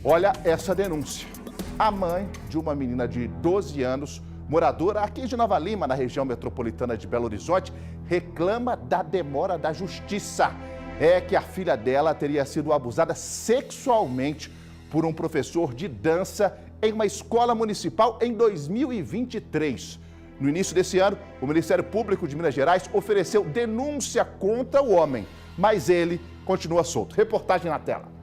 Olha essa denúncia. A mãe de uma menina de 12 anos, moradora aqui de Nova Lima, na região metropolitana de Belo Horizonte, reclama da demora da justiça. É que a filha dela teria sido abusada sexualmente por um professor de dança em uma escola municipal em 2023. No início desse ano, o Ministério Público de Minas Gerais ofereceu denúncia contra o homem, mas ele continua solto. Reportagem na tela.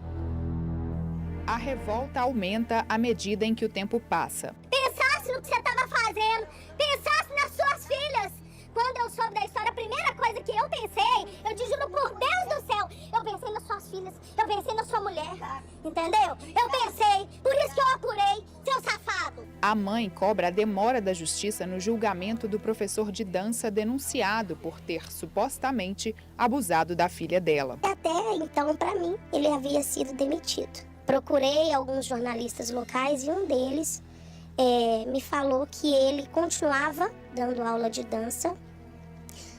A revolta aumenta à medida em que o tempo passa. Pensasse no que você estava fazendo, pensasse nas suas filhas. Quando eu soube da história, a primeira coisa que eu pensei, eu te juro por Deus do céu, eu pensei nas suas filhas, eu pensei na sua mulher, entendeu? Eu pensei, por isso que eu apurei, seu safado. A mãe cobra a demora da justiça no julgamento do professor de dança denunciado por ter supostamente abusado da filha dela. Até então, para mim, ele havia sido demitido. Procurei alguns jornalistas locais e um deles me falou que ele continuava dando aula de dança,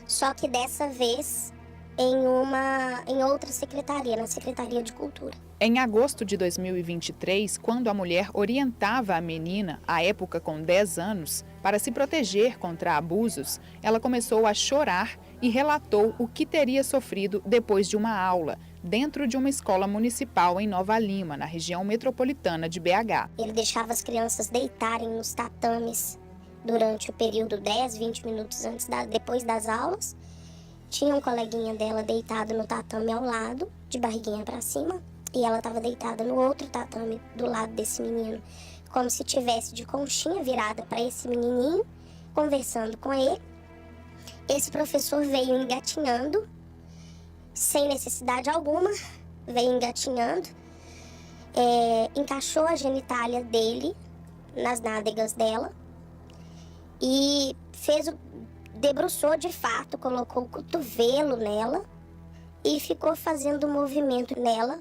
só que dessa vez em outra secretaria, na Secretaria de Cultura. Em agosto de 2023, quando a mulher orientava a menina, à época com 10 anos, para se proteger contra abusos, ela começou a chorar e relatou o que teria sofrido depois de uma aula, dentro de uma escola municipal em Nova Lima, na região metropolitana de BH. Ele deixava as crianças deitarem nos tatames durante o período 10, 20 minutos depois das aulas. Tinha um coleguinha dela deitado no tatame ao lado, de barriguinha para cima, e ela estava deitada no outro tatame do lado desse menino, como se tivesse de conchinha virada para esse menininho, conversando com ele. Esse professor veio engatinhando, sem necessidade alguma, veio engatinhando, encaixou a genitália dele nas nádegas dela e debruçou de fato, colocou o cotovelo nela e ficou fazendo um movimento nela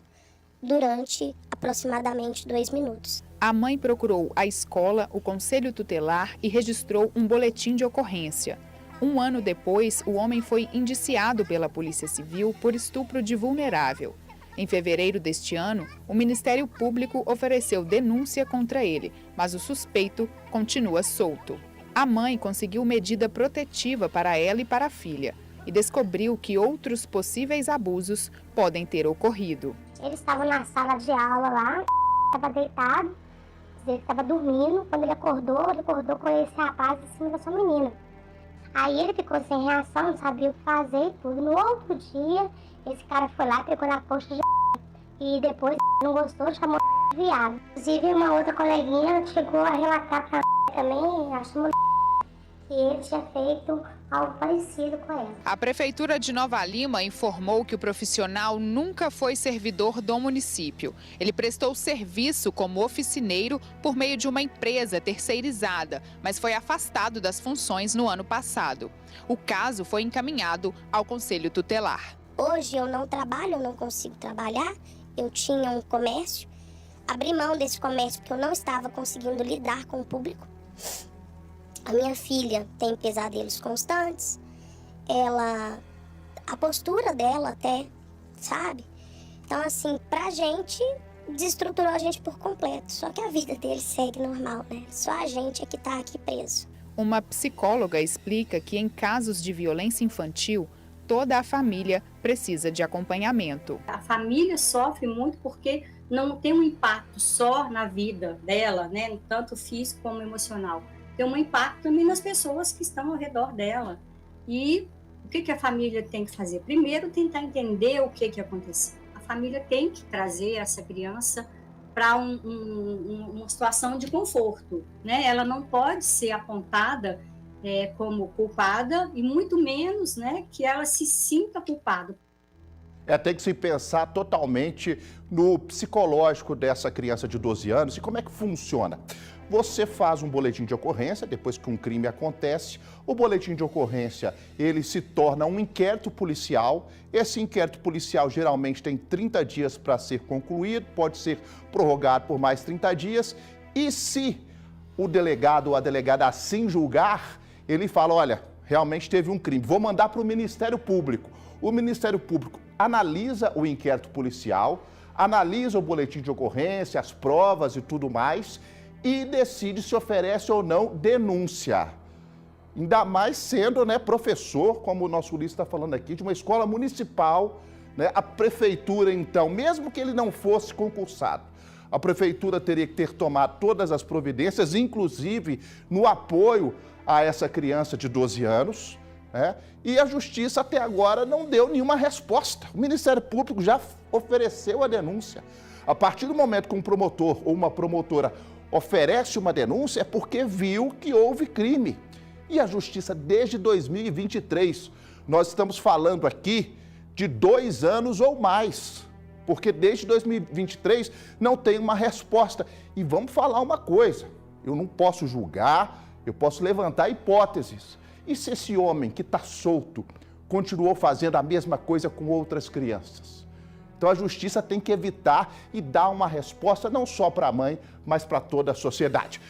durante aproximadamente 2 minutos. A mãe procurou a escola, o conselho tutelar e registrou um boletim de ocorrência. 1 ano depois, o homem foi indiciado pela Polícia Civil por estupro de vulnerável. Em fevereiro deste ano, o Ministério Público ofereceu denúncia contra ele, mas o suspeito continua solto. A mãe conseguiu medida protetiva para ela e para a filha e descobriu que outros possíveis abusos podem ter ocorrido. Ele estava na sala de aula lá, estava deitado, ele estava dormindo. Quando ele acordou com esse rapaz em cima da sua menina. Aí ele ficou sem reação, não sabia o que fazer e tudo. No outro dia, esse cara foi lá, pegou na coxa de e depois não gostou, chamou de viado. Inclusive, uma outra coleguinha chegou a relatar pra também, achou que ele tinha feito algo parecido com ela. A Prefeitura de Nova Lima informou que o profissional nunca foi servidor do município. Ele prestou serviço como oficineiro por meio de uma empresa terceirizada, mas foi afastado das funções no ano passado. O caso foi encaminhado ao Conselho Tutelar. Hoje eu não trabalho, eu não consigo trabalhar. Eu tinha um comércio, abri mão desse comércio porque eu não estava conseguindo lidar com o público. A minha filha tem pesadelos constantes, a postura dela até, sabe? Então, assim, pra gente, desestruturou a gente por completo. Só que a vida dele segue normal, né? Só a gente é que tá aqui preso. Uma psicóloga explica que em casos de violência infantil, toda a família precisa de acompanhamento. A família sofre muito porque não tem um impacto só na vida dela, né? Tanto físico como emocional. Tem um impacto também nas pessoas que estão ao redor dela. E o que a família tem que fazer? Primeiro, tentar entender o que aconteceu. A família tem que trazer essa criança para uma situação de conforto, né? Ela não pode ser apontada como culpada e muito menos, né, que ela se sinta culpada. Tem que se pensar totalmente no psicológico dessa criança de 12 anos e como é que funciona. Você faz um boletim de ocorrência, depois que um crime acontece, o boletim de ocorrência, ele se torna um inquérito policial. Esse inquérito policial geralmente tem 30 dias para ser concluído, pode ser prorrogado por mais 30 dias. E se o delegado ou a delegada assim julgar, ele fala, olha, realmente teve um crime, vou mandar para o Ministério Público. O Ministério Público analisa o inquérito policial, analisa o boletim de ocorrência, as provas e tudo mais e decide se oferece ou não denúncia. Ainda mais sendo, né, professor, como o nosso Ulisses está falando aqui, de uma escola municipal, né, a prefeitura, então, mesmo que ele não fosse concursado, a prefeitura teria que ter tomado todas as providências, inclusive no apoio a essa criança de 12 anos, né? E a Justiça até agora não deu nenhuma resposta. O Ministério Público já ofereceu a denúncia. A partir do momento que um promotor ou uma promotora oferece uma denúncia, é porque viu que houve crime. E a Justiça, desde 2023, nós estamos falando aqui de 2 anos ou mais, porque desde 2023 não tem uma resposta. E vamos falar uma coisa, eu não posso julgar, eu posso levantar hipóteses. E se esse homem que está solto continuou fazendo a mesma coisa com outras crianças? Então a Justiça tem que evitar e dar uma resposta não só para a mãe, mas para toda a sociedade.